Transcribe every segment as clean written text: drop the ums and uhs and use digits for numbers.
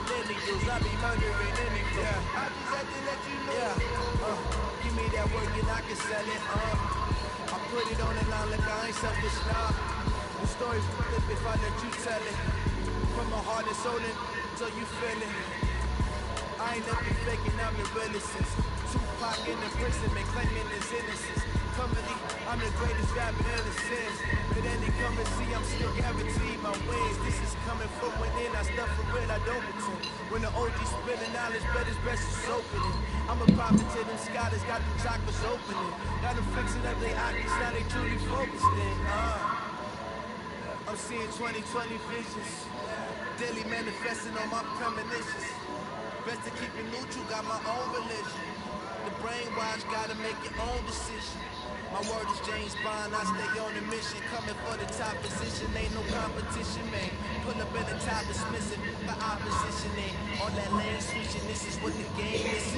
millennials. I be murdering any flow. I just had to let you know. Give me that work and I can sell it. I put it on the line like I ain't selfish, nah. The story flip if I let you tell it. From my heart and soul so you feel it. I ain't never faking, I'm the realest since Tupac in the prison, man, claiming his innocence. Currently, I'm the greatest rapper in the sense. But any currency, I'm still guaranteed my wins. This is coming from within, I stuff for real, I don't pretend. When the OG spilling knowledge, but his best is opening. I'm a prophet to them scholars, got them chakras opening. Got them fixing up their eyes, now they truly focused in. I'm seeing 2020 visions. Daily manifesting on my premonitions. Best to keep it neutral, got my own religion. The brainwash, gotta make your own decision. My word is James Bond, I stay on a mission. Coming for the top position, ain't no competition, man. Pull up in the top, is missing. The opposition ain't all that land switching, this is what the game is.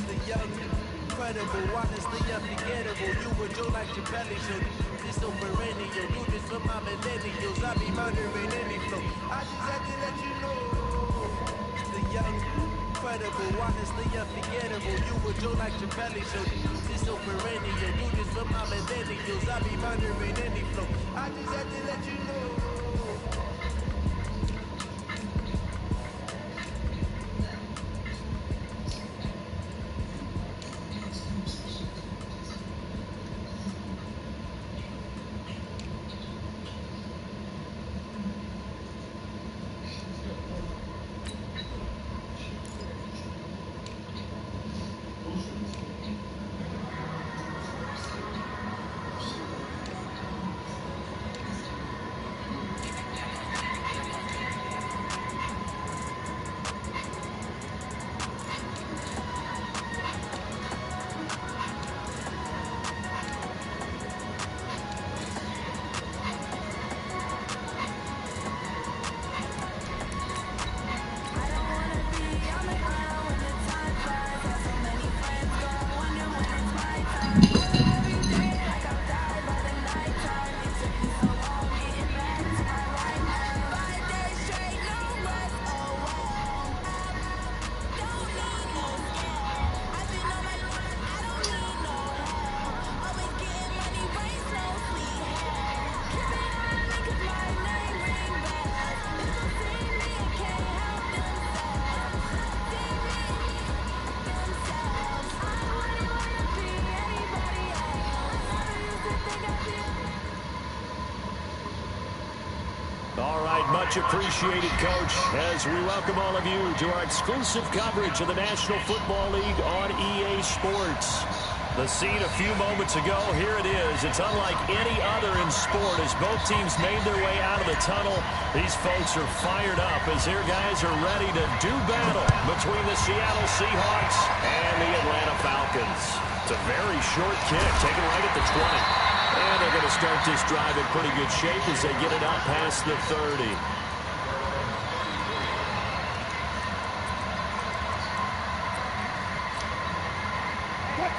The young, incredible, honestly unforgettable. You were Joe like your belly, so this so perennial. Do this for my millennials, I be murdering any flow. I just had to let you know. The young, incredible, honestly unforgettable. You were Joe like your belly, so this so perennial. Do this for my millennials, I be murdering any flow. I just had to let you know. All right, much appreciated, Coach, as we welcome all of you to our exclusive coverage of the National Football League on EA Sports. The scene a few moments ago, here it is. It's unlike any other in sport as both teams made their way out of the tunnel. These folks are fired up as their guys are ready to do battle between the Seattle Seahawks and the Atlanta Falcons. It's a very short kick, taken right at the 20. And they're going to start this drive in pretty good shape as they get it out past the 30.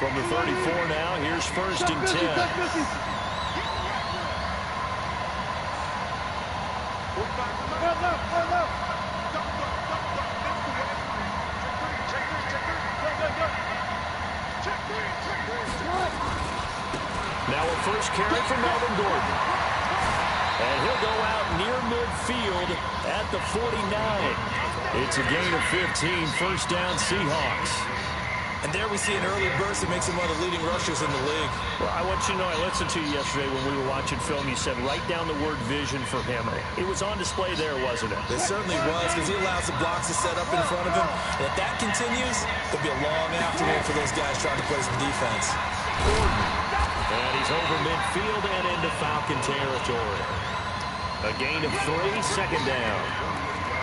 From the 34 now, here's first and 10. Now a first carry for Melvin Gordon. And he'll go out near midfield at the 49. It's a gain of 15, first down Seahawks. And there we see an early burst that makes him one of the leading rushers in the league. Well, I want you to know, I listened to you yesterday when we were watching film. You said write down the word vision for him. It was on display there, wasn't it? It certainly was, because he allows the blocks to set up in front of him. And if that continues, it'll be a long afternoon for those guys trying to play some defense. Gordon. And he's over midfield and into Falcon territory. A gain of 3, second down.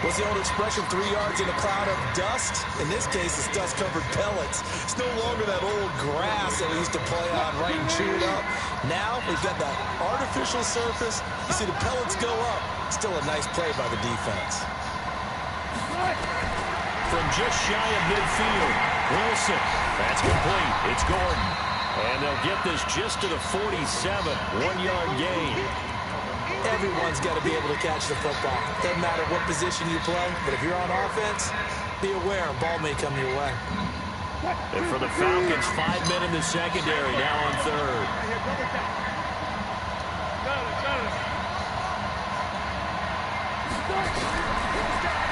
What's the old expression, 3 yards in a cloud of dust? In this case, it's dust-covered pellets. It's no longer that old grass that we used to play on, right, and chew it up. Now, we've got that artificial surface. You see the pellets go up. Still a nice play by the defense. From just shy of midfield, Wilson. That's complete. It's Gordon. And they'll get this just to the 47, 1-yard gain. Everyone's got to be able to catch the football. Doesn't matter what position you play, but if you're on offense, be aware a ball may come your way. And for the Falcons, 5 men in the secondary, now on third.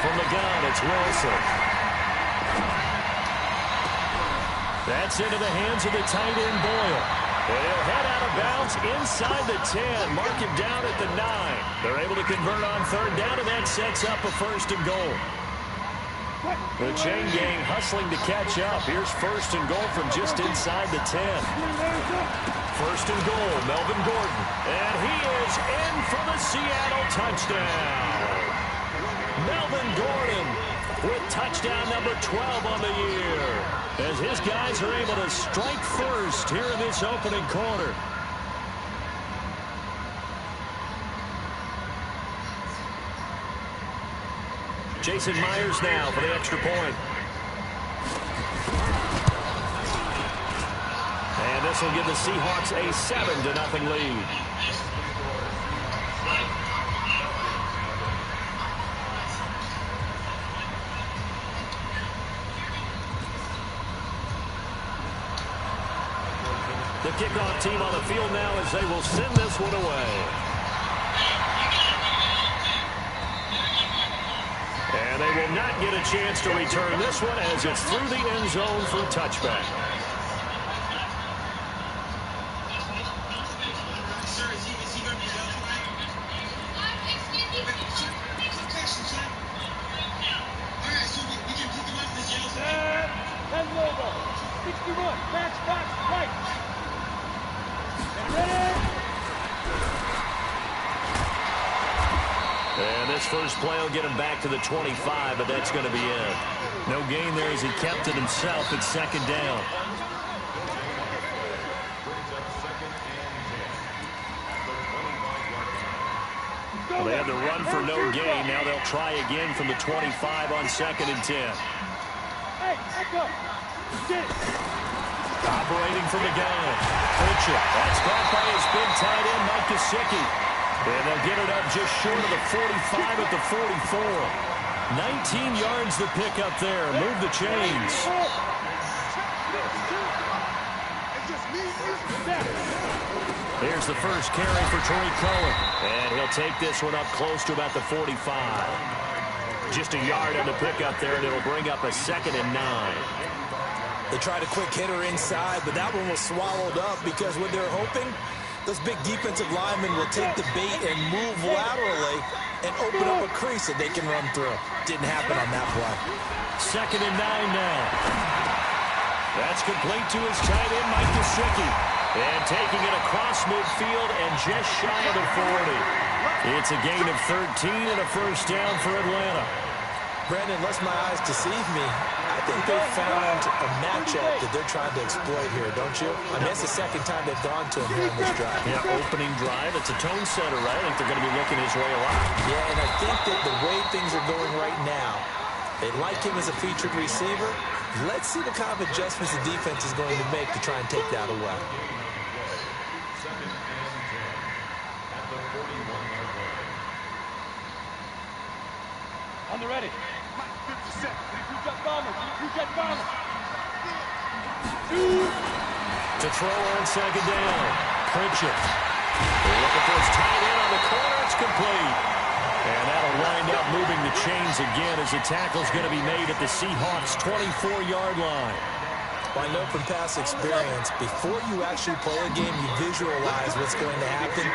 From the gun, it's Wilson. That's into the hands of the tight end, Boyle. And he'll head out of bounds inside the 10. Mark him down at the 9. They're able to convert on third down, and that sets up a 1st and goal. The chain gang hustling to catch up. Here's 1st and goal from just inside the 10. 1st and goal, Melvin Gordon. And he is in for the Seattle touchdown. Melvin Gordon with touchdown number 12 on the year, as his guys are able to strike first here in this opening quarter. Jason Myers now for the extra point. And this will give the Seahawks a 7-0 lead. The kickoff team on the field now as they will send this one away. And they will not get a chance to return this one as it's through the end zone for a touchback. And this first play will get him back to the 25, but that's going to be it. No gain there as he kept it himself at 2nd down. Well, they had to run for no gain. Now they'll try again from the 25 on 2nd and 10. Operating from the gun. Pritchett. That's caught by his big tight end, Mike Gesicki. And they'll get it up just short of the 45 at the 44. 19 yards to pick up there. Move the chains. Here's the first carry for Tariq Cohen. And he'll take this one up close to about the 45. Just a yard on the pickup there, and it'll bring up a 2nd and 9. They tried a quick hitter inside, but that one was swallowed up because what they're hoping, those big defensive linemen will take the bait and move laterally and open up a crease that they can run through. Didn't happen on that play. 2nd and 9 now. That's complete to his tight end, Mike Gesicki. And taking it across midfield and just shy of the 40. It's a gain of 13 and a 1st down for Atlanta. Brandon, unless my eyes deceive me, I think they found a matchup that they're trying to exploit here, don't you? I mean, that's the 2nd time they've gone to him here on this drive. Yeah, opening drive. It's a tone setter, right? I think they're going to be looking his way a lot. Yeah, and I think that the way things are going right now, they like him as a featured receiver. Let's see the kind of adjustments the defense is going to make to try and take that away. On the ready. To throw on 2nd down. Pritchett. They're looking for his tight end on the corner. It's complete. And that'll wind up moving the chains again as the tackle's going to be made at the Seahawks' 24-yard line. Well, I know from past experience, before you actually play a game, you visualize what's going to happen.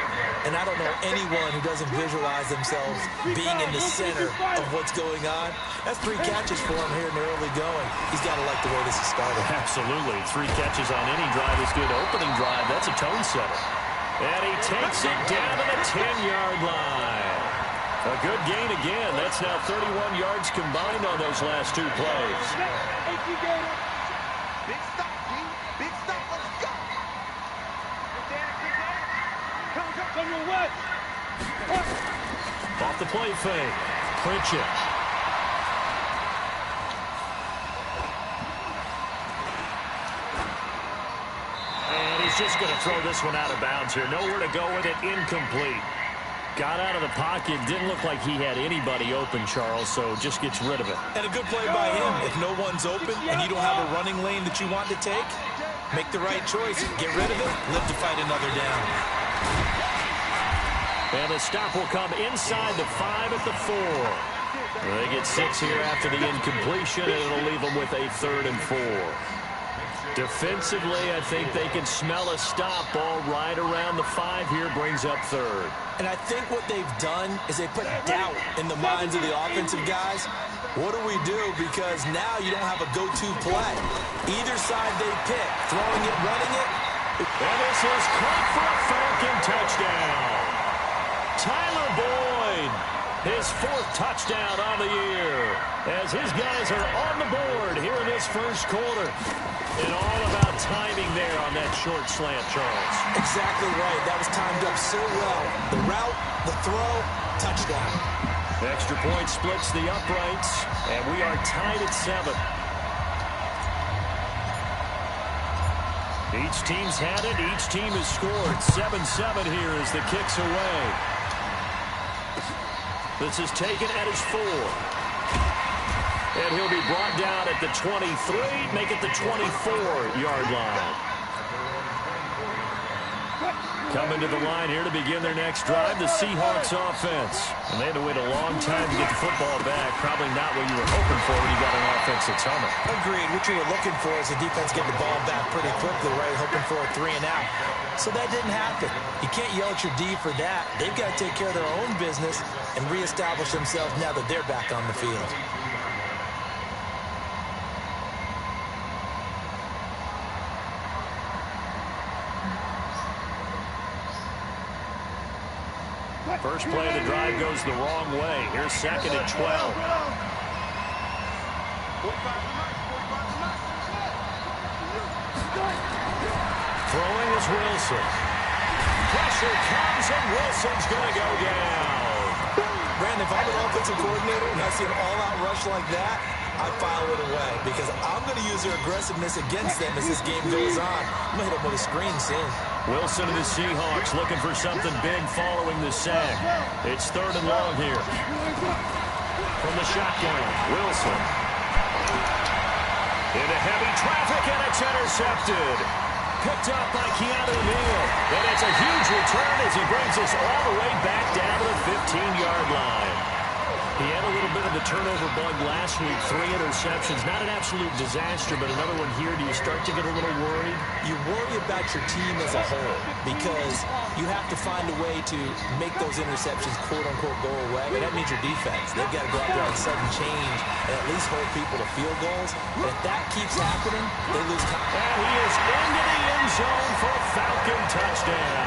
And I don't know anyone who doesn't visualize themselves being in the center of what's going on. That's 3 catches for him here in the early going. He's got to like the way this is started. Absolutely. 3 catches on any drive is good. Opening drive, that's a tone setter. And he takes it down to the 10-yard line. A good gain again. That's now 31 yards combined on those last 2 plays. Big stop, D. Big stop. Let's go. Good down. Come on your way. Off the play fake. Pritchett. And he's just going to throw this one out of bounds here. Nowhere to go with it. Incomplete. Got out of the pocket. Didn't look like he had anybody open, Charles, so just gets rid of it. And a good play by him. If no one's open and you don't have a running lane that you want to take, make the right choice. Get rid of it. Live to fight another down. And the stop will come inside the 5 at the 4. They get 6 here after the incompletion, and it'll leave them with a 3rd and 4. Defensively, I think they can smell a stop. Ball right around the 5 here, brings up 3rd. And I think what they've done is they put doubt in the minds of the offensive guys. What do we do? Because now you don't have a go-to play. Either side they pick, throwing it, running it. And this is caught for a Falcon touchdown. Tyler Boyd, his 4th touchdown on the year, as his guys are on the board here in this first quarter. And all about timing there on that short slant, Charles. Exactly right. That was timed up so well. The route, the throw, touchdown. Extra point splits the uprights, and we are tied at 7. Each team's had it. Each team has scored. 7-7 here as the kick's away. This is taken at his 4. And he'll be brought down at the 23, make it the 24-yard line. Coming to the line here to begin their next drive, the Seahawks offense. And they had to wait a long time to get the football back. Probably not what you were hoping for when you got an offense that's humming. Agreed. What you were looking for is the defense getting the ball back pretty quickly, right? Hoping for a 3 and out. So that didn't happen. You can't yell at your D for that. They've got to take care of their own business and reestablish themselves now that they're back on the field. First play of the drive goes the wrong way. Here's 2nd and 12. Throwing is Wilson. Pressure comes, and Wilson's going to go down. Brandon, if I'm an offensive coordinator and I see an all-out rush like that, I file it away because I'm going to use their aggressiveness against them as this game goes on. I'm going to hit them with a screen soon. Wilson and the Seahawks looking for something big following the sack. It's 3rd and long here. From the shotgun, Wilson. Into heavy traffic, and it's intercepted. Picked up by Keanu Neal. And it's a huge return as he brings us all the way back down to the 15-yard line. He had a little bit of a turnover bug last week, 3 interceptions. Not an absolute disaster, but another one here. Do you start to get a little worried? You worry about your team as a whole because you have to find a way to make those interceptions, quote-unquote, go away. And that means your defense. They've got to go out there and sudden change and at least hold people to field goals. And if that keeps happening, they lose confidence. And he is into the end zone for a Falcon touchdown.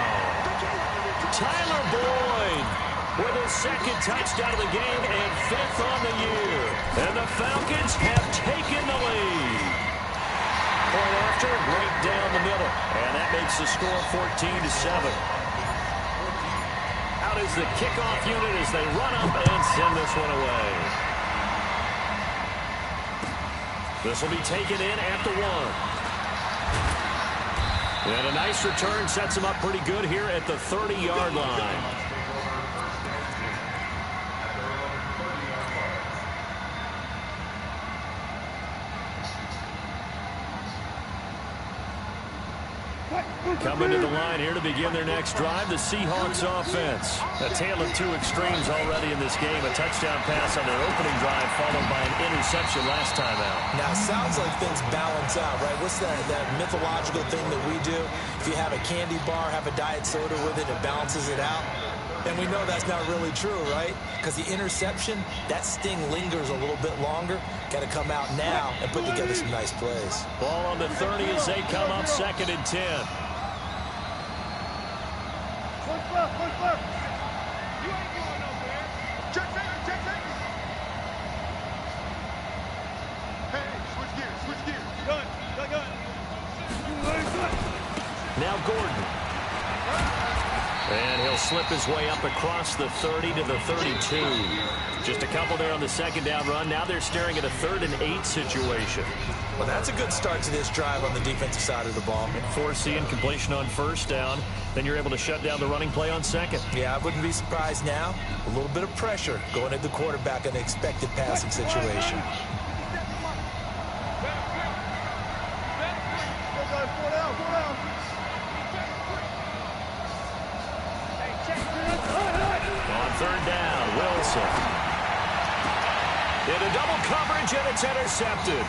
Tyler Boyd with his 2nd touchdown of the game and 5th on the year. And the Falcons have taken the lead. Point after, right down the middle. And that makes the score 14-7. Out is the kickoff unit as they run up and send this one away. This will be taken in at the 1. And a nice return sets them up pretty good here at the 30-yard line. Coming to the line here to begin their next drive, the Seahawks offense. A tale of 2 extremes already in this game. A touchdown pass on their opening drive followed by an interception last time out. Now, it sounds like things balance out, right? What's that mythological thing that we do? If you have a candy bar, have a diet soda with it, it balances it out. And we know that's not really true, right? Because the interception, that sting lingers a little bit longer. Got to come out now and put together some nice plays. Ball on the 30 as they come up 2nd and 10. Now Gordon. And he'll slip his way up across the 30 to the 32. Just a couple there on the second down run. Now they're staring at a 3rd and 8 situation. Well, that's a good start to this drive on the defensive side of the ball. Forcing completion on first down. Then you're able to shut down the running play on second. Yeah, I wouldn't be surprised now. A little bit of pressure going at the quarterback in the expected passing situation. On 3rd down, Wilson. In a double coverage, and it's intercepted.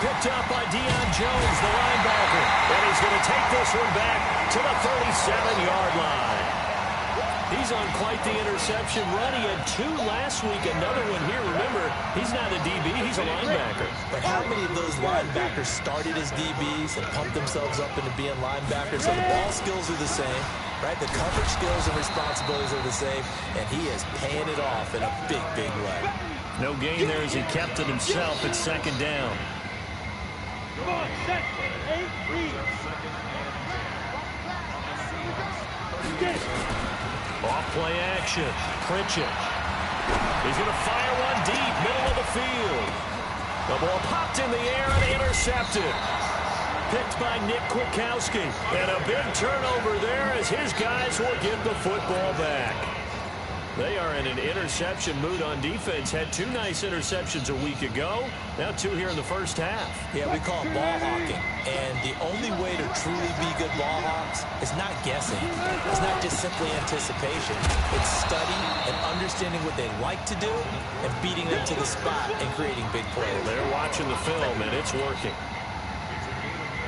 Picked up by Deion Jones, the linebacker. And he's going to take this one back to the 37-yard line. He's on quite the interception run. He had 2 last week, another one here. Remember, he's not a DB, he's a linebacker. But how many of those linebackers started as DBs and pumped themselves up into being linebackers? So the ball skills are the same, right? The coverage skills and responsibilities are the same, and he is paying it off in a big, big way. No gain there as he kept it himself at 2nd down. Off play action. Pritchett. He's going to fire one deep, middle of the field. The ball popped in the air and intercepted. Picked by Nick Kwiatkowski. And a big turnover there as his guys will get the football back. They are in an interception mood on defense. Had 2 nice interceptions a week ago. Now 2 here in the first half. Yeah, we call it ball hawking. And the only way to truly be good ball hawks is not guessing. It's not just simply anticipation. It's study and understanding what they like to do and beating them to the spot and creating big plays. They're watching the film, and it's working.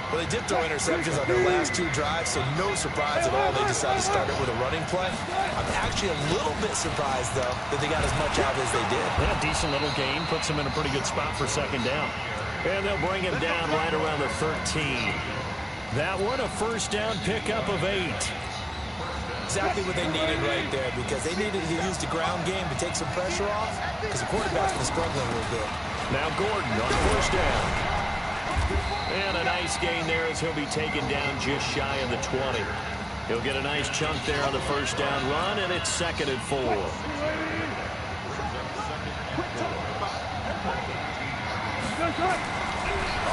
Well, they did throw interceptions on their last 2 drives, so no surprise at all they decided to start it with a running play. I'm actually a little bit surprised, though, that they got as much out as they did. Yeah, decent little gain. Puts them in a pretty good spot for 2nd down. And they'll bring him down right around the 13. That one, a first down pickup of 8. Exactly what they needed right there, because they needed to use the ground game to take some pressure off, because the quarterback's been struggling a little bit. Now Gordon on first down. And a nice gain there as he'll be taken down just shy of the 20. He'll get a nice chunk there on the first down run, and it's 2nd and 4.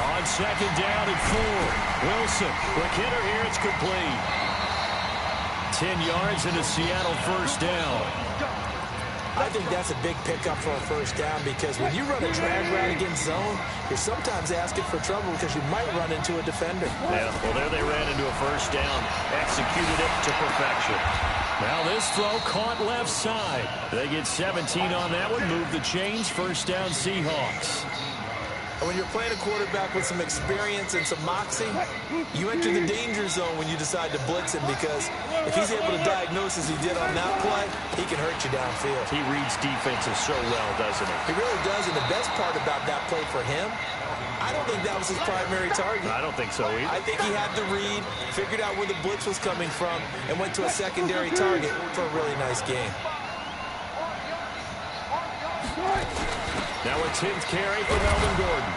On 2nd down and 4. Wilson, quick hitter here, it's complete. 10 yards and a Seattle first down. I think that's a big pickup for a first down, because when you run a drag route against zone, you're sometimes asking for trouble because you might run into a defender. Yeah, well, there they ran into a first down. Executed it to perfection. Now this throw caught left side. They get 17 on that one. Move the chains. First down Seahawks. When you're playing a quarterback with some experience and some moxie, you enter the danger zone when you decide to blitz him, because if he's able to diagnose as he did on that play, he can hurt you downfield. He reads defenses so well, doesn't he? He really does, and the best part about that play for him, I don't think that was his primary target. I don't think so either. I think he had the read, figured out where the blitz was coming from, and went to a secondary target for a really nice game. Now a 10th carry for Melvin Gordon.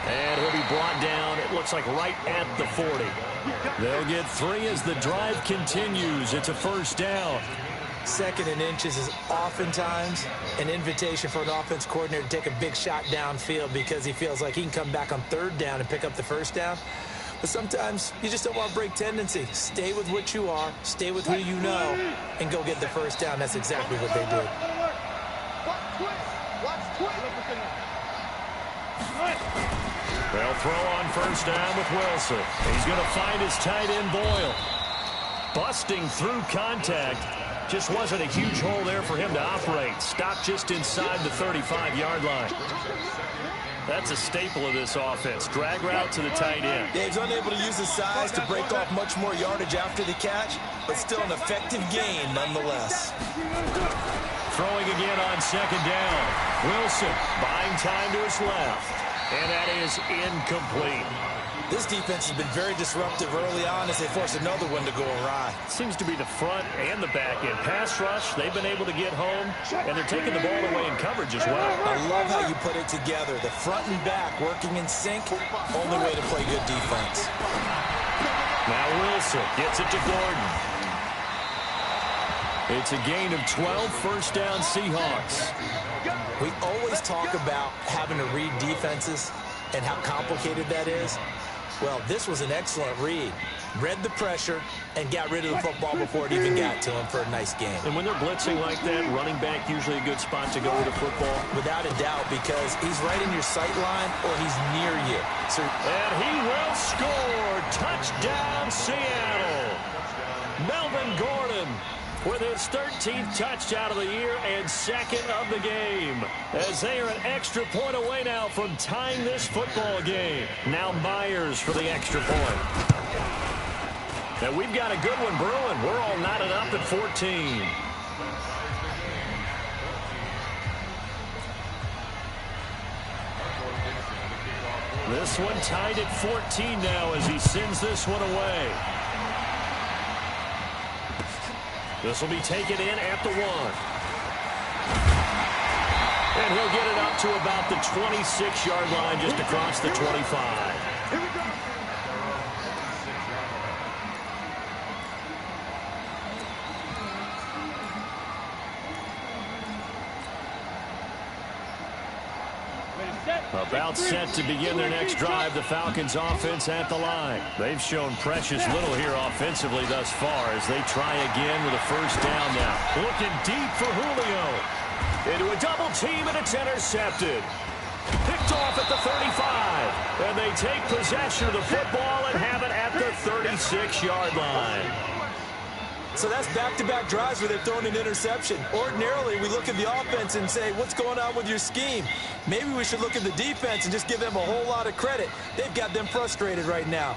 And he'll be brought down, it looks like right at the 40. They'll get 3 as the drive continues. It's a first down. 2nd and inches is oftentimes an invitation for an offense coordinator to take a big shot downfield, because he feels like he can come back on 3rd down and pick up the first down. But sometimes you just don't want to break tendency. Stay with what you are, stay with who you know, and go get the first down. That's exactly what they did. They'll throw on first down with Wilson. He's going to find his tight end, Boyle. Busting through contact. Just wasn't a huge hole there for him to operate. Stopped just inside the 35-yard line. That's a staple of this offense. Drag route to the tight end. Yeah, he's unable to use his size to break off much more yardage after the catch, but still an effective gain nonetheless. Throwing again on 2nd down. Wilson buying time to his left. And that is incomplete. This defense has been very disruptive early on as they force another one to go awry. Seems to be the front and the back end. Pass rush, they've been able to get home, and they're taking the ball away in coverage as well. I love how you put it together. The front and back working in sync, only way to play good defense. Now Wilson gets it to Gordon. It's a gain of 12, first down Seahawks. We always talk about having to read defenses and how complicated that is. Well, this was an excellent read. Read the pressure and got rid of the football before it even got to him for a nice game. And when they're blitzing like that, running back usually a good spot to go with the football? Without a doubt, because he's right in your sight line or he's near you. So, and he will score. Touchdown, Seattle. Melvin Gordon with his 13th touchdown of the year and second of the game, as they are an extra point away now from tying this football game. Now Myers for the extra point. Now we've got a good one brewing. We're all knotted up at 14. This one tied at 14 now as he sends this one away. This will be taken in at the 1. And he'll get it up to about the 26-yard line, just across the 25. Here we go. About set to begin their next drive, the Falcons offense at the line. They've shown precious little here offensively thus far as they try again with a first down now. Looking deep for Julio. Into a double team, and it's intercepted. Picked off at the 35. And they take possession of the football and have it at the 36-yard line. So that's back-to-back drives where they've thrown an interception. Ordinarily, we look at the offense and say, what's going on with your scheme? Maybe we should look at the defense and just give them a whole lot of credit. They've got them frustrated right now.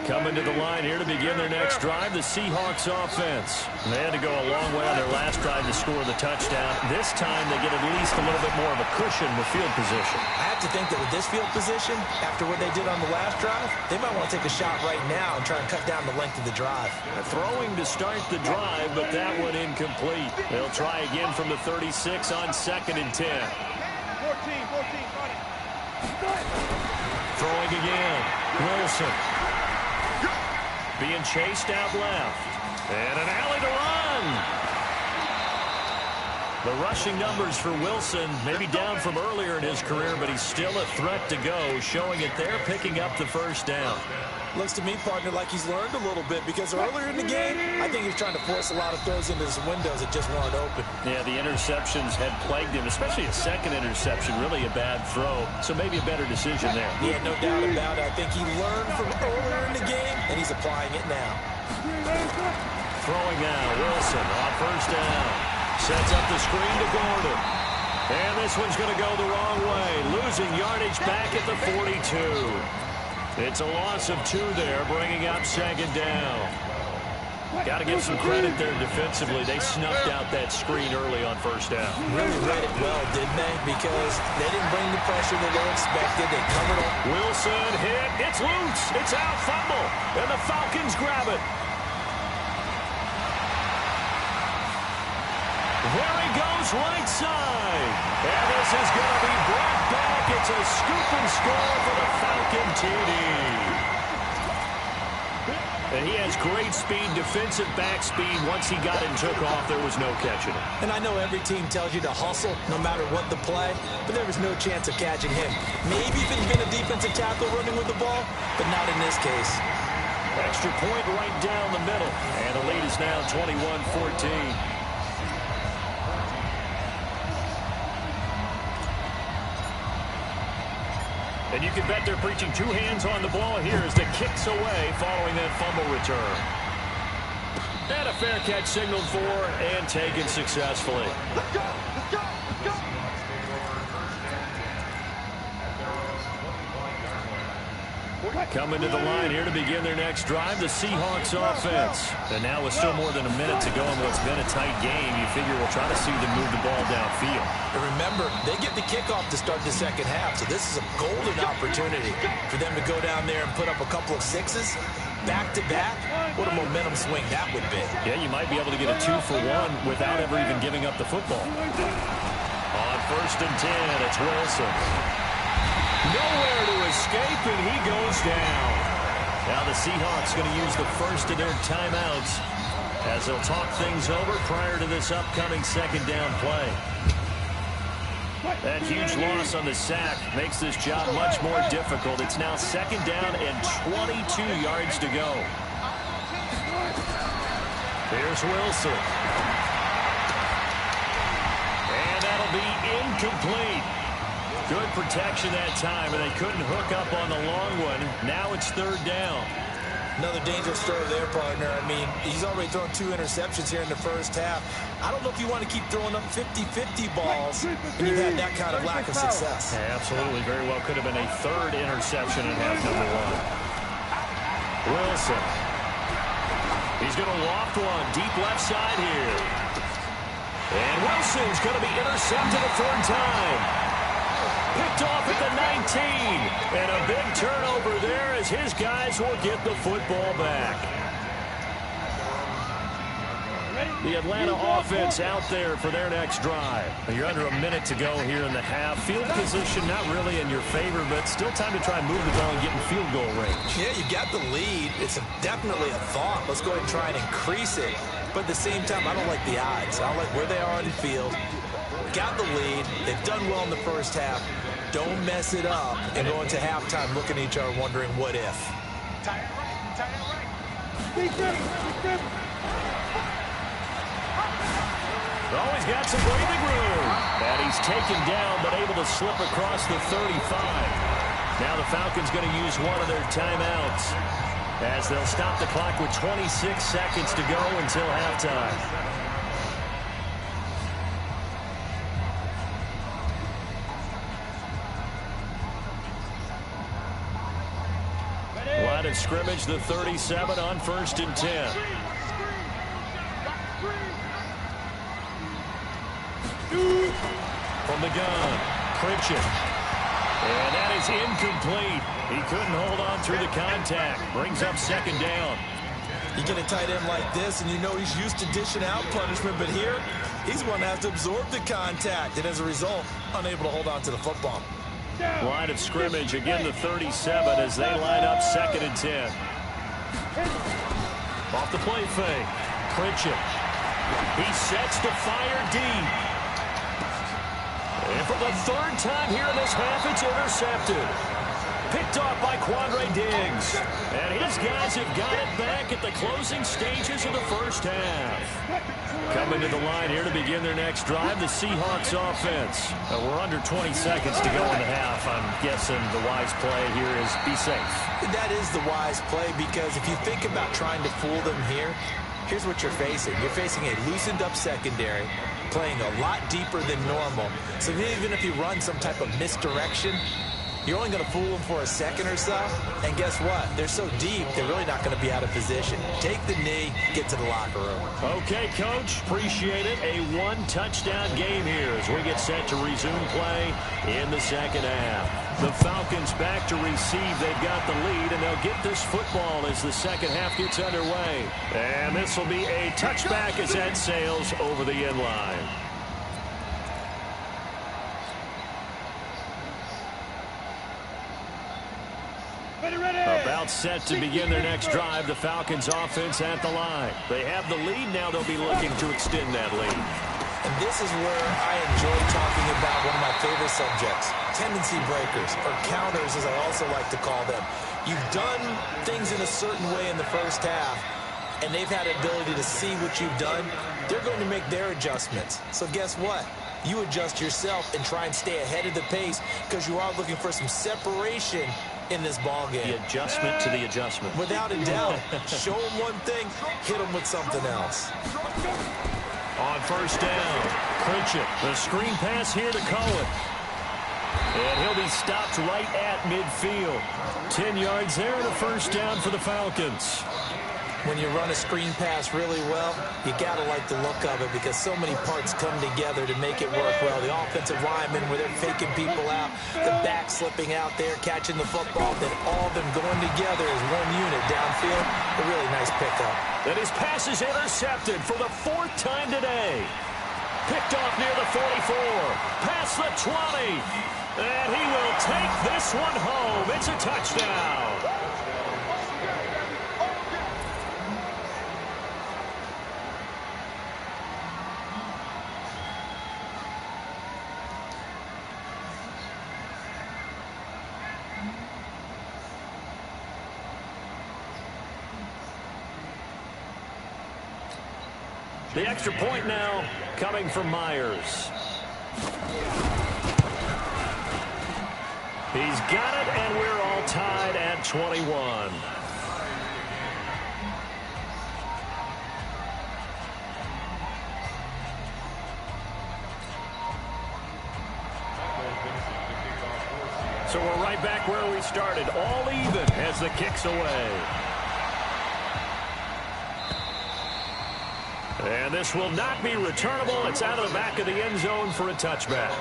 Coming to the line here to begin their next drive, the Seahawks offense. They had to go a long way on their last drive to score the touchdown. This time they get at least a little bit more of a cushion with field position. I have to think that with this field position, after what they did on the last drive, they might want to take a shot right now and try and cut down the length of the drive. Throwing to start the drive, but that one incomplete. They'll try again from the 36 on 2nd and 10. 14, got it. Throwing again. Wilson. Being chased out left. And an alley to run. The rushing numbers for Wilson maybe down from earlier in his career, but he's still a threat to go, showing it there, picking up the first down. Looks to me, partner, like he's learned a little bit, because earlier in the game, I think he was trying to force a lot of throws into his windows that just weren't open. Yeah, the interceptions had plagued him, especially a second interception, really a bad throw. So maybe a better decision there. Yeah, no doubt about it. I think he learned from earlier in the game, and he's applying it now. Throwing now, Wilson on first down. Sets up the screen to Gordon. And this one's going to go the wrong way. Losing yardage back at the 42. It's a loss of 2 there, bringing up 2nd down. Got to give some credit there defensively. They snuffed out that screen early on first down. Really read it well, didn't they? Because they didn't bring the pressure that they expected. They covered up. Wilson hit. It's loose. It's out, fumble. And the Falcons grab it. There he goes, right side. And this is going to be brought back. It's a scoop and score for the Falcon TD. And he has great speed, defensive back speed. Once he got it and took off, there was no catching him. And I know every team tells you to hustle no matter what the play, but there was no chance of catching him. Maybe if it's been a defensive tackle running with the ball, but not in this case. Extra point right down the middle. And the lead is now 21-14. And you can bet they're preaching 2 hands on the ball here as the kick's away following that fumble return. And a fair catch signaled for and taken successfully. Let's go, let's go, let's go. Coming to the line here to begin their next drive, the Seahawks offense. And now with still more than a minute to go in what's been a tight game, you figure we'll try to see them move the ball downfield. And remember, they get the kickoff to start the second half, so this is a golden opportunity for them to go down there and put up a couple of 6s back-to-back. What a momentum swing that would be. Yeah, you might be able to get a 2-for-1 without ever even giving up the football. On 1st and 10, it's Wilson. Nowhere to escape, and he goes down. Now the Seahawks going to use the first of their timeouts as they'll talk things over prior to this upcoming second down play. That huge loss on the sack makes this job much more difficult. It's now second down and 22 yards to go. Here's Wilson. And that'll be incomplete. Good protection that time, and they couldn't hook up on the long one. Now it's third down. Another dangerous throw there, partner. I mean, he's already thrown 2 interceptions here in the first half. I don't know if you want to keep throwing up 50-50 balls when you've had that kind of lack of success. Yeah, absolutely. Very well could have been a third interception in half number 1. Wilson. He's going to loft one deep left side here. And Wilson's going to be intercepted a third time. Picked off at the 19. And a big turnover there as his guys will get the football back. The Atlanta offense out there for their next drive. You're under a minute to go here in the half. Field position not really in your favor, but still time to try and move the ball and get in field goal range. Yeah, you got the lead. It's definitely a thought. Let's go ahead and try and increase it. But at the same time, I don't like the odds. I don't like where they are on the field. Got the lead. They've done well in the first half. Don't mess it up and go into halftime looking at each other wondering what if. Tie it right. Tie it right. Always got some breathing room. And he's taken down, but able to slip across the 35. Now the Falcons going to use one of their timeouts as they'll stop the clock with 26 seconds to go until halftime. Line of scrimmage, the 37 on 1st and 10. From the gun, Pritchett. And that is incomplete. He couldn't hold on through the contact. Brings up second down. You get a tight end like this, and you know he's used to dishing out punishment, but here, he's going to have to absorb the contact, and as a result, unable to hold on to the football. Line of scrimmage, again the 37 as they line up 2nd and 10. Off the play fake, Pritchett. He sets to fire deep. And for the 3rd time here in this half, it's intercepted. Picked off by Quandre Diggs. And his guys have got it back at the closing stages of the first half. Coming to the line here to begin their next drive, the Seahawks offense. We're under 20 seconds to go in the half. I'm guessing the wise play here is be safe. That is the wise play because if you think about trying to fool them here, here's what you're facing. You're facing a loosened up secondary, playing a lot deeper than normal. So even if you run some type of misdirection, you're only going to fool them for a second or so. And guess what? They're so deep, they're really not going to be out of position. Take the knee, get to the locker room. Okay, Coach. Appreciate it. A 1-touchdown game here as we get set to resume play in the second half. The Falcons back to receive. They've got the lead, and they'll get this football as the second half gets underway. And this will be a touchback as that sails over the end line. About set to begin their next drive. The Falcons offense at the line. They have the lead. Now they'll be looking to extend that lead. And this is where I enjoy talking about one of my favorite subjects, tendency breakers, or counters as I also like to call them. You've done things in a certain way in the first half, and they've had the ability to see what you've done. They're going to make their adjustments. So guess what? You adjust yourself and try and stay ahead of the pace because you are looking for some separation in this ball game. The adjustment to the adjustment. Without a doubt. Show them one thing, hit them with something else. On first down, Pritchett. The screen pass here to Cohen. And he'll be stopped right at midfield. 10 yards there and a first down for the Falcons. When you run a screen pass really well, you got to like the look of it because so many parts come together to make it work well. The offensive linemen where they're faking people out, the back slipping out there, catching the football, then all of them going together as one unit downfield. A really nice pickup. And his pass is intercepted for the 4th time today. Picked off near the 44, past the 20. And he will take this one home. It's a touchdown. The extra point now coming from Myers. He's got it, and we're all tied at 21. So we're right back where we started, all even as the kick's away. And this will not be returnable. It's out of the back of the end zone for a touchback.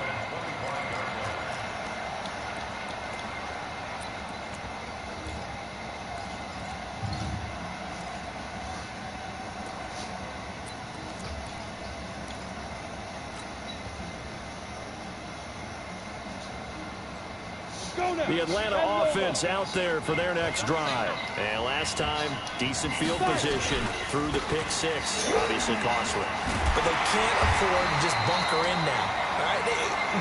The Atlanta offense out there for their next drive. And last time, decent field position through the pick six. Obviously costly. But they can't afford to just bunker in now. All right?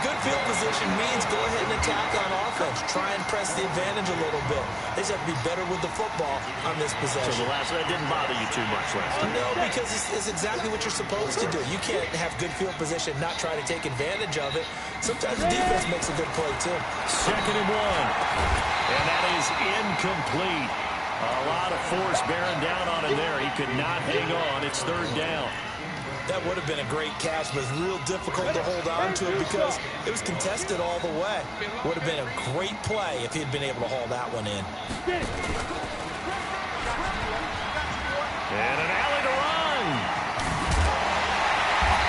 Good field position means go ahead and attack on offense. Try and press the advantage a little bit. They just have to be better with the football on this possession. So the last one didn't bother you too much last time. No, because it's exactly what you're supposed to do. You can't have good field position, not try to take advantage of it. Sometimes the defense makes a good play, too. 2nd and 1. And that is incomplete. A lot of force bearing down on him there. He could not hang on. It's 3rd down. That would have been a great catch, but it's real difficult to hold on to it because it was contested all the way. Would have been a great play if he had been able to haul that one in. And an alley to run.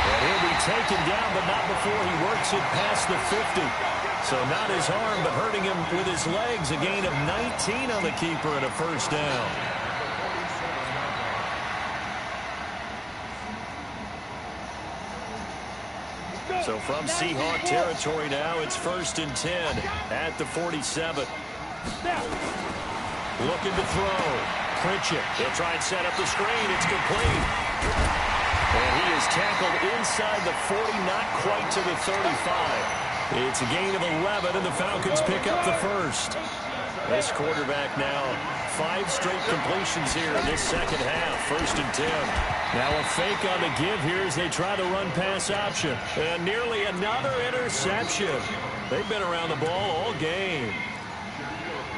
And he'll be taken down, but not before he works it past the 50. So not his arm, but hurting him with his legs. A gain of 19 on the keeper and a 1st down. So from Seahawk territory now, it's 1st and 10 at the 47. Looking to throw. Pritchett. He'll try and set up the screen. It's complete. And he is tackled inside the 40, not quite to the 35. It's a gain of 11, and the Falcons pick up the 1st. This quarterback now, 5 straight completions here in this 2nd half. 1st and 10. Now a fake on the give here as they try the run-pass option. And nearly another interception. They've been around the ball all game.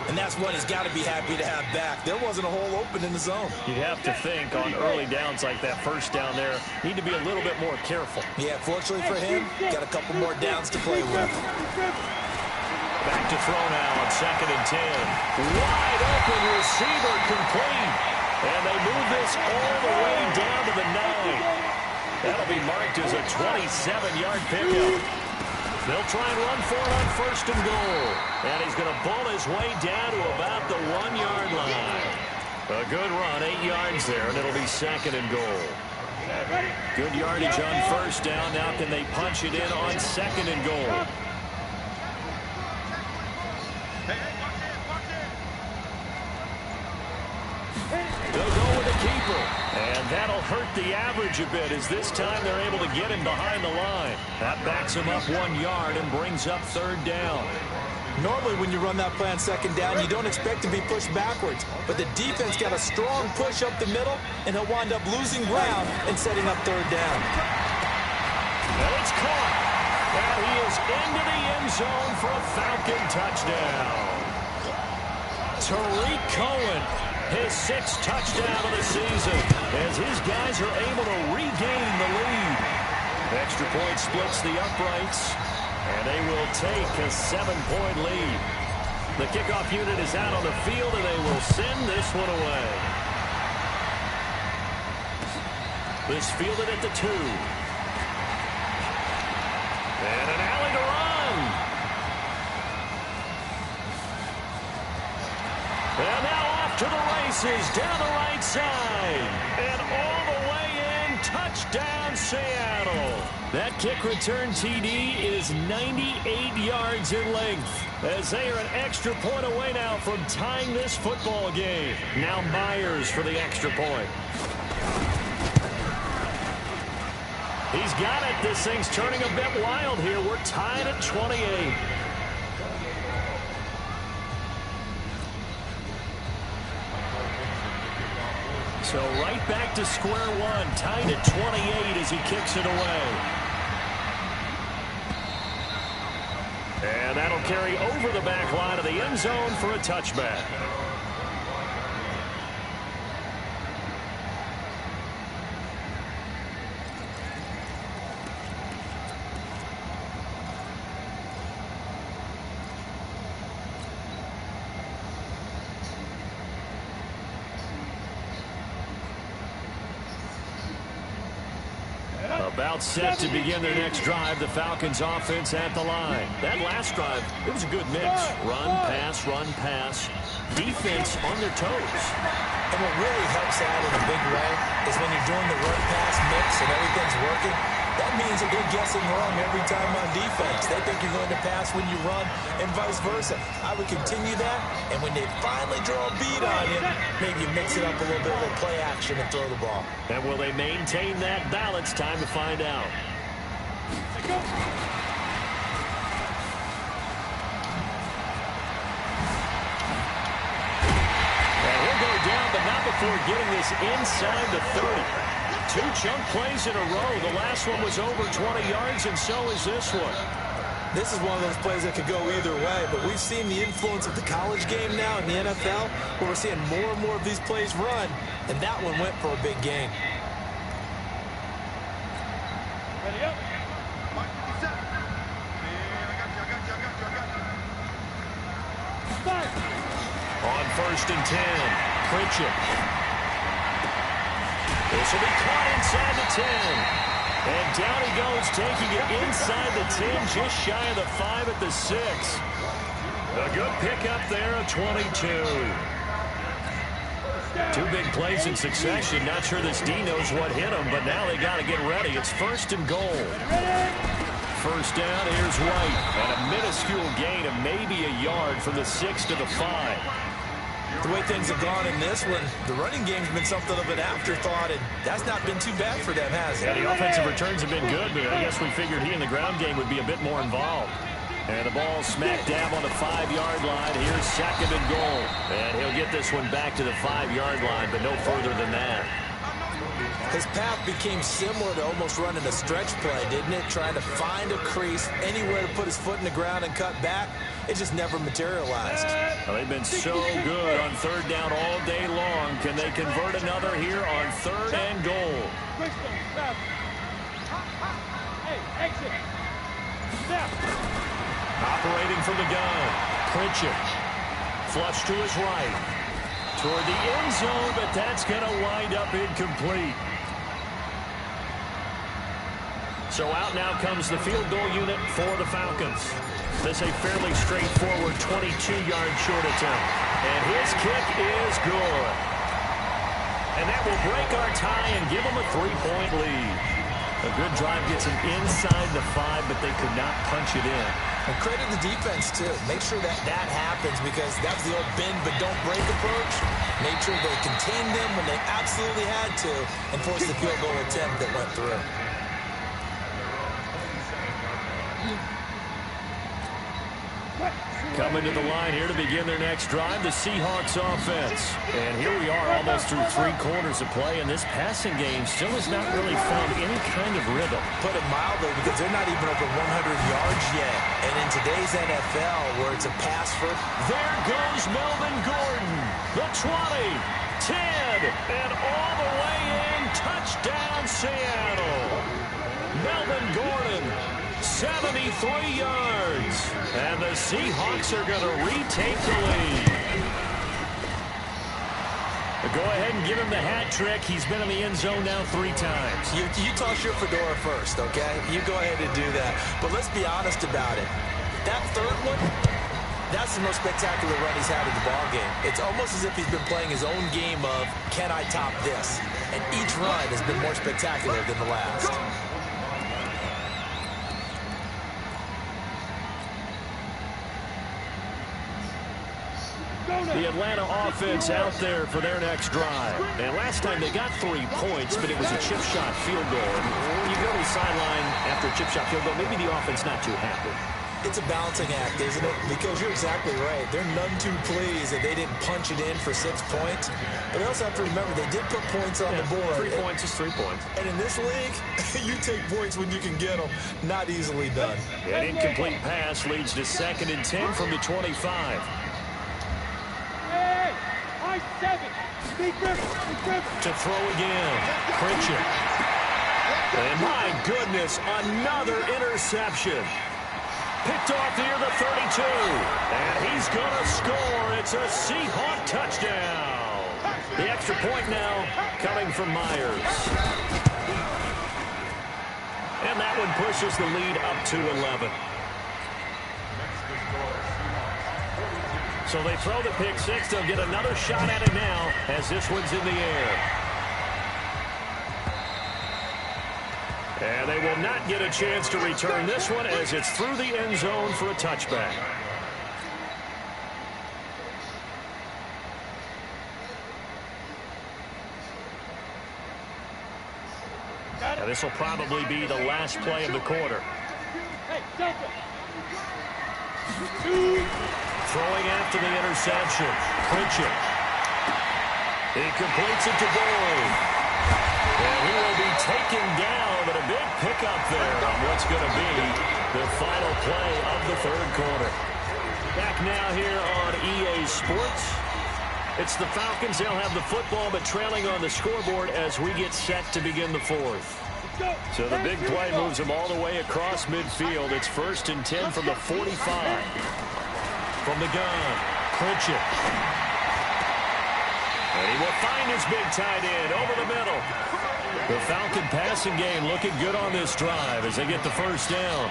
And that's what he's got to be happy to have back. There wasn't a hole open in the zone. You'd have to think on early downs like that 1st down there, need to be a little bit more careful. Yeah, fortunately for him, got a couple more downs to play with. Back to throw now on 2nd and 10. Wide open receiver complete. And they move this all the way down to the 9. That'll be marked as a 27-yard pickup. They'll try and run for it on 1st and goal. And he's going to bull his way down to about the 1-yard line. A good run, 8 yards there, and it'll be 2nd and goal. Good yardage on 1st down. Now can they punch it in on 2nd and goal? They'll go with the keeper. And that'll hurt the average a bit as this time they're able to get him behind the line. That backs him up 1 yard and brings up 3rd down. Normally when you run that play on 2nd down, you don't expect to be pushed backwards. But the defense got a strong push up the middle, and he'll wind up losing ground and setting up 3rd down. And it's caught. And he is into the end zone for a Falcon touchdown. Tariq Cohen, his 6th touchdown of the season, as his guys are able to regain the lead. Extra point splits the uprights, and they will take a 7-point lead. The kickoff unit is out on the field, and they will send this one away. This fielded at the 2. And an alley to run. And now off to the races down the right side. And all the way in, touchdown. Touchdown, Seattle. That kick return TD is 98 yards in length, as they are an extra point away now from tying this football game. Now Myers for the extra point. He's got it. This thing's turning a bit wild here. We're tied at 28. So right back to square one, tied at 28 as he kicks it away. And that'll carry over the back line of the end zone for a touchback. About set to begin their next drive. The Falcons offense at the line. That last drive, it was a good mix. Run, pass. Defense on their toes. And what really helps out in a big way is when you're doing the run-pass mix and everything's working, that means that they're guessing wrong every time on defense. They think you're going to pass when you run and vice versa. I would continue that, and when they finally draw a beat on you, maybe you mix it up a little bit with play action and throw the ball. And will they maintain that balance? Time to find out. And he'll go down, but not before getting this inside the 30. 2 chunk plays in a row. The last one was over 20 yards, and so is this one. This is one of those plays that could go either way, but we've seen the influence of the college game now in the NFL, where we're seeing more and more of these plays run, and that one went for a big gain. Ready up. On 1st and 10, Pritchett. This will be caught inside the 10. And down he goes, taking it inside the 10, just shy of the 5 at the 6. A good pickup there, a 22. 2 big plays in succession. Not sure this D knows what hit him, but now they got to get ready. It's 1st and goal. First down, here's White. And a minuscule gain of maybe a yard from the 6 to the 5. The way things have gone in this one, the running game's been something of an afterthought, and that's not been too bad for them, has it? Yeah, the offensive returns have been good, but I guess we figured he in the ground game would be a bit more involved. And the ball smack dab on the 5-yard line. Here's 2nd and goal. And he'll get this one back to the 5-yard line, but no further than that. His path became similar to almost running a stretch play, didn't it? Trying to find a crease, anywhere to put his foot in the ground and cut back. It just never materialized. Well, they've been so good on 3rd down all day long. Can they convert another here on 3rd and goal? Hey, exit. Step. Operating from the gun, Pritchett. Flush to his right. Toward the end zone, but that's going to wind up incomplete. So out now comes the field goal unit for the Falcons. This a fairly straightforward 22-yard short attempt. And his kick is good. And that will break our tie and give them a 3-point lead. A good drive gets them inside the 5, but they could not punch it in. And credit the defense, too. Make sure that happens, because that was the old bend but don't break approach. Made sure they contained them when they absolutely had to and forced the field goal attempt that went through. Coming to the line here to begin their next drive, the Seahawks offense. And here we are almost through 3 quarters of play, and this passing game still has not really found any kind of rhythm. Put it mildly, because they're not even over 100 yards yet. And in today's NFL, where it's a pass for... There goes Melvin Gordon. The 20, 10, and all the way in. Touchdown, Seattle. Melvin Gordon, 73 yards. And the Seahawks are going to retake the lead. Go ahead and give him the hat trick. He's been in the end zone now 3 times. You toss your fedora first, okay? You go ahead and do that. But let's be honest about it. That 3rd one, That's the most spectacular run he's had in the ball game. It's almost as if he's been playing his own game of, can I top this? And each run has been more spectacular than the last. The Atlanta offense out there for their next drive. And last time they got 3 points, but it was a chip shot field goal. And when you go to the sideline after a chip shot field goal, maybe the offense not too happy. It's a balancing act, isn't it? Because you're exactly right. They're none too pleased that they didn't punch it in for 6 points. But they also have to remember they did put points on the board. 3 points is 3 points. And in this league, you take points when you can get them. Not easily done. An incomplete pass leads to 2nd and 10 from the 25. To throw again. Pritchett. And my goodness, another interception. Picked off near the 32. And he's going to score. It's a Seahawk touchdown. The extra point now coming from Myers. And that one pushes the lead up to 11. So they throw the pick six. They'll get another shot at it now as this one's in the air. And they will not get a chance to return this one as it's through the end zone for a touchback. Now this will probably be the last play of the quarter. Throwing after the interception. Pritchett. He completes it to Boyd. And he will be taken down, but a big pickup there on what's going to be the final play of the third quarter. Back now here on EA Sports. It's the Falcons. They'll have the football, but trailing on the scoreboard as we get set to begin the fourth. So the big play moves them all the way across midfield. It's 1st and 10 from the 45. From the gun, Pritchett. And he will find his big tight end over the middle. The Falcon passing game looking good on this drive as they get the first down.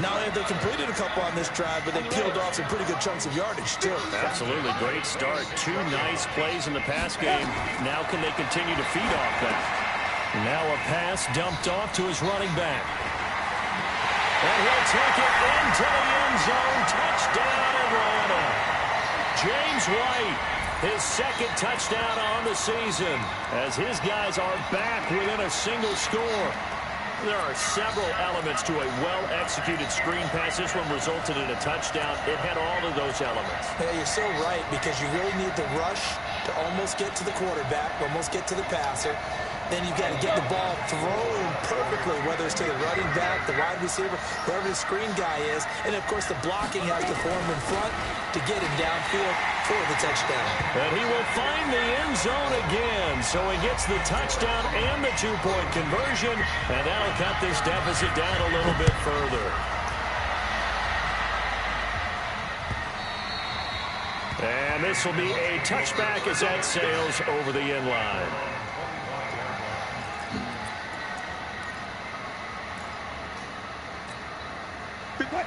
Now they've completed a couple on this drive, but they peeled off some pretty good chunks of yardage, too. Absolutely. Great start. 2 nice plays in the pass game. Now can they continue to feed off that? Now a pass dumped off to his running back. And he'll take it into the end zone. Touchdown, Atlanta. James White, his 2nd touchdown on the season, as his guys are back within a single score. There are several elements to a well-executed screen pass. This one resulted in a touchdown. It had all of those elements. Yeah, you're so right, because you really need the rush to almost get to the quarterback, almost get to the passer. Then you've got to get the ball thrown perfectly, whether it's to the running back, the wide receiver, whoever the screen guy is. And, of course, the blocking has to form in front to get him downfield for the touchdown. And he will find the end zone again. So he gets the touchdown and the 2-point conversion. And that'll cut this deficit down a little bit further. And this will be a touchback as that sails over the end line.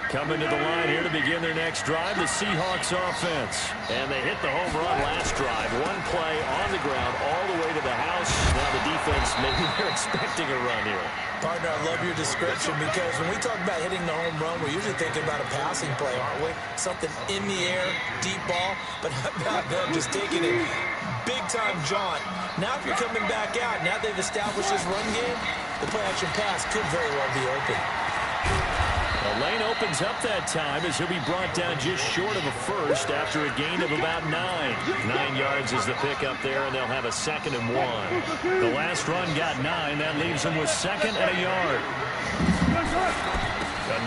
Coming to the line here to begin their next drive, the Seahawks offense. And they hit the home run last drive. 1 play on the ground all the way to the house. Now the defense, maybe they're expecting a run here. Partner, I love your description, because when we talk about hitting the home run, we're usually thinking about a passing play, aren't we? Something in the air, deep ball. But how about them just taking it big-time jaunt? Now if you're coming back out, now they've established this run game, the play-action pass could very well be open. The lane opens up that time as he'll be brought down just short of a first after a gain of about 9. 9 yards is the pickup there, and they'll have a 2nd and 1. The last run got 9. That leaves them with 2nd and a yard.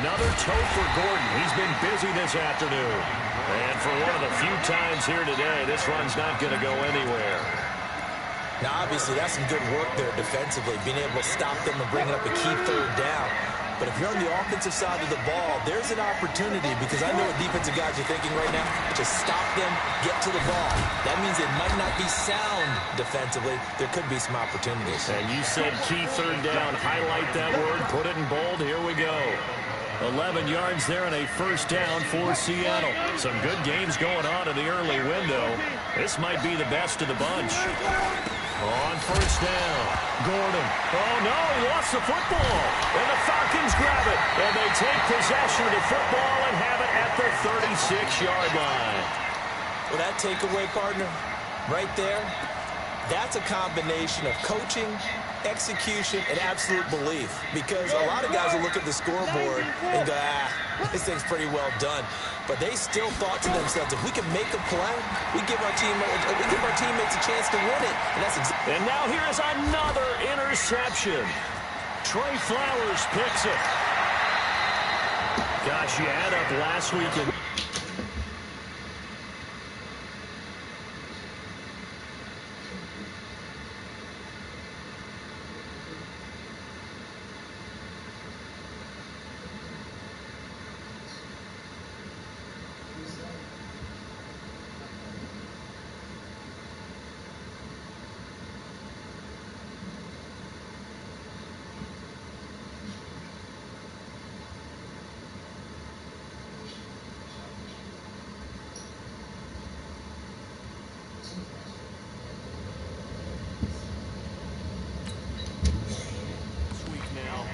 Another toe for Gordon. He's been busy this afternoon. And for one of the few times here today, this run's not going to go anywhere. Now, obviously, that's some good work there defensively, being able to stop them and bring up a key 3rd down. But if you're on the offensive side of the ball, there's an opportunity, because I know what defensive guys are thinking right now. Just stop them, get to the ball. That means it might not be sound defensively. There could be some opportunities. And you said key 3rd down. Highlight that word. Put it in bold. Here we go. 11 yards there and a first down for Seattle. Some good games going on in the early window. This might be the best of the bunch. On first down, Gordon. Oh, no, he lost the football. And the Falcons grab it. And they take possession of the football and have it at the 36-yard line. Well, that takeaway, partner, right there, that's a combination of coaching, execution, and absolute belief. Because a lot of guys will look at the scoreboard and go, this thing's pretty well done. But they still thought to themselves, if we can make a play, we give our teammates a chance to win it. And now here is another interception. Trey Flowers picks it. Gosh, you add up last weekend.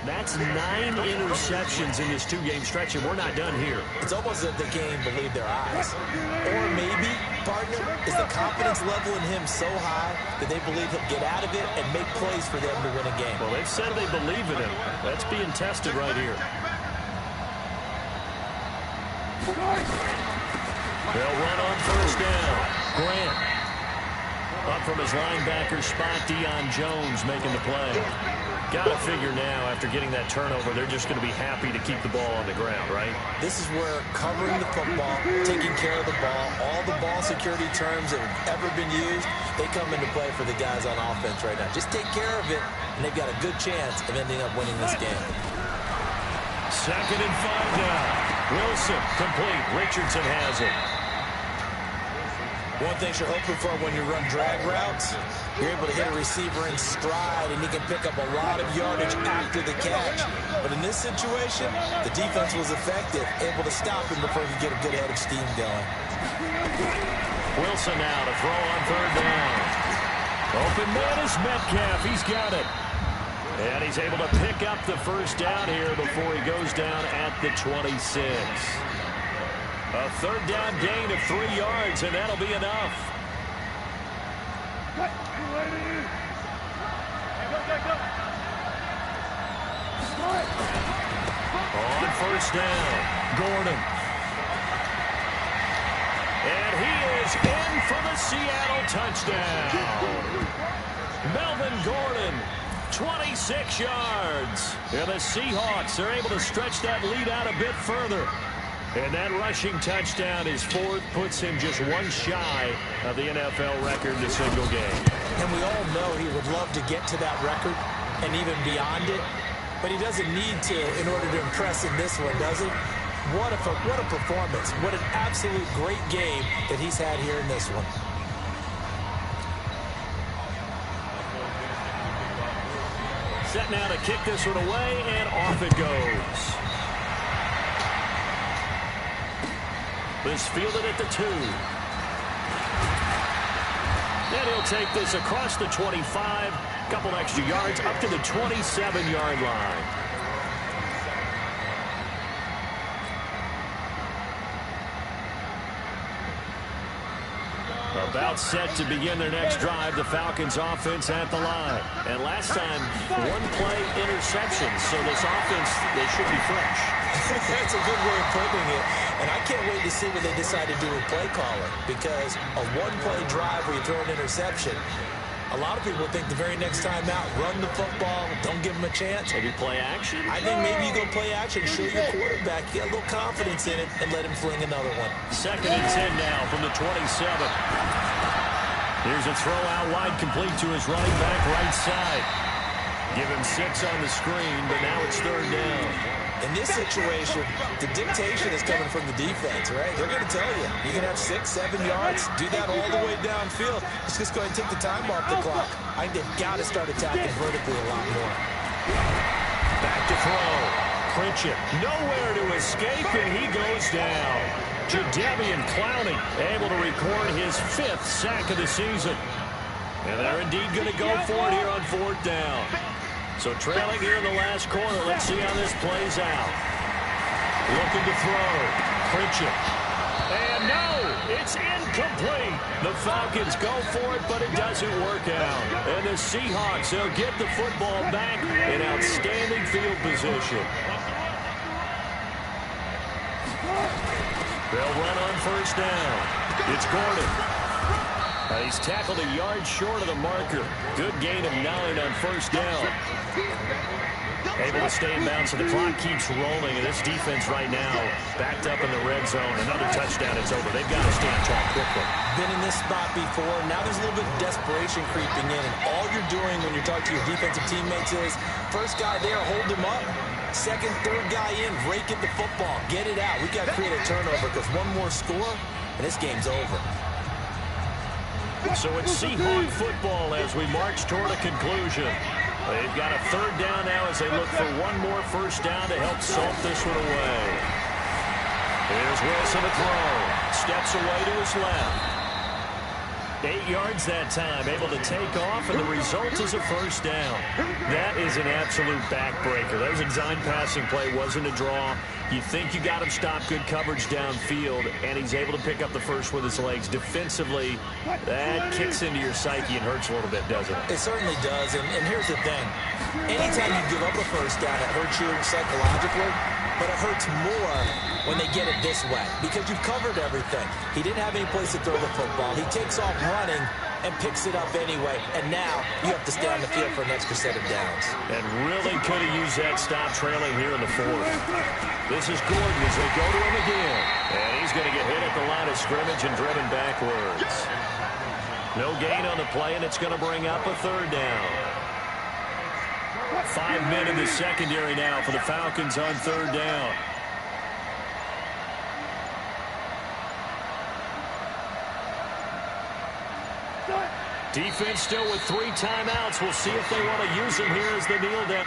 That's 9 interceptions in this two-game stretch, and we're not done here. It's almost as if the game believed their eyes. Or maybe, partner, is the confidence level in him so high that they believe he'll get out of it and make plays for them to win a game. Well, they've said they believe in him. That's being tested right here. They'll run on first down. Grant. Up from his linebacker spot, Deion Jones making the play. Got to figure now, after getting that turnover, they're just going to be happy to keep the ball on the ground, right? This is where covering the football, taking care of the ball, all the ball security terms that have ever been used, they come into play for the guys on offense right now. Just take care of it, and they've got a good chance of ending up winning this game. 2nd and 5 now. Wilson, complete. Richardson has it. One thing you're hoping for when you run drag routes, you're able to hit a receiver in stride, and he can pick up a lot of yardage after the catch. But in this situation, the defense was effective, able to stop him before he could get a good head of steam going. Wilson now to throw on 3rd down. Open man is Metcalf. He's got it. And he's able to pick up the first down here before he goes down at the 26. A 3rd down gain of 3 yards, and that'll be enough. On first down, Gordon. And he is in for the Seattle touchdown. Melvin Gordon, 26 yards. And the Seahawks are able to stretch that lead out a bit further. And that rushing touchdown is 4th, puts him just one shy of the NFL record in a single game. And we all know he would love to get to that record and even beyond it, but he doesn't need to in order to impress in this one, does he? What a performance. What an absolute great game that he's had here in this one. Set now to kick this one away, and off it goes. This fielded at the 2. And he'll take this across the 25. Couple extra yards up to the 27-yard line. About set to begin their next drive, the Falcons offense at the line. And last time, 1-play interception, so this offense, they should be fresh. That's a good way of putting it. And I can't wait to see what they decide to do with play calling, because a 1-play drive where you throw an interception, a lot of people think the very next time out, run the football, don't give them a chance. Maybe play action? I think maybe you go play action, show your quarterback, get a little confidence in it, and let him fling another one. 2nd and 10 now from the 27. Here's a throw out wide, complete to his running back right side. Give him 6 on the screen, but now it's 3rd down. In this situation, the dictation is coming from the defense, right? They're going to tell you, you can have 6, 7 yards, do that all the way downfield. Let's just go ahead and take the time off the clock. I think they've got to start attacking vertically a lot more. Back to throw. Pritchett, nowhere to escape, and he goes down. Jadeveon Clowney able to record his 5th sack of the season. And they're indeed going to go for it here on 4th down. So trailing here in the last quarter, let's see how this plays out. Looking to throw. Pritchett. And no, it's incomplete. The Falcons go for it, but it doesn't work out. And the Seahawks, they'll get the football back in outstanding field position. They'll run on 1st down. It's Gordon. He's tackled a yard short of the marker. Good gain of 9 on 1st down. Able to stay in bounds, so the clock keeps rolling. And this defense right now backed up in the red zone. Another touchdown, it's over. They've got to stay on track quickly. Been in this spot before. Now there's a little bit of desperation creeping in. And all you're doing when you're talking to your defensive teammates is, first guy there, hold him up. Second, third guy in, rake at the football. Get it out. We've got to create a turnover because one more score, and this game's over. So it's Seahawk football as we march toward a conclusion. They've got a 3rd down now as they look for one more 1st down to help salt this one away. Here's Wilson to throw. Steps away to his left. 8 yards that time, able to take off, and the result is a 1st down. That is an absolute backbreaker. That was a design passing play, wasn't a draw. You think you got him stopped, good coverage downfield, and he's able to pick up the first with his legs. Defensively, that kicks into your psyche and hurts a little bit, doesn't it? It certainly does, and here's the thing. Anytime you give up a 1st down, it hurts you psychologically, but it hurts more when they get it this way because you've covered everything. He didn't have any place to throw the football. He takes off running and picks it up anyway, and now you have to stay on the field for an extra set of downs. And really could have used that stop trailing here in the 4th. This is Gordon as they go to him again. And he's going to get hit at the line of scrimmage and driven backwards. No gain on the play, and it's going to bring up a 3rd down. 5 men in the secondary now for the Falcons on 3rd down. Defense still with 3 timeouts. We'll see if they want to use them here as they kneel down.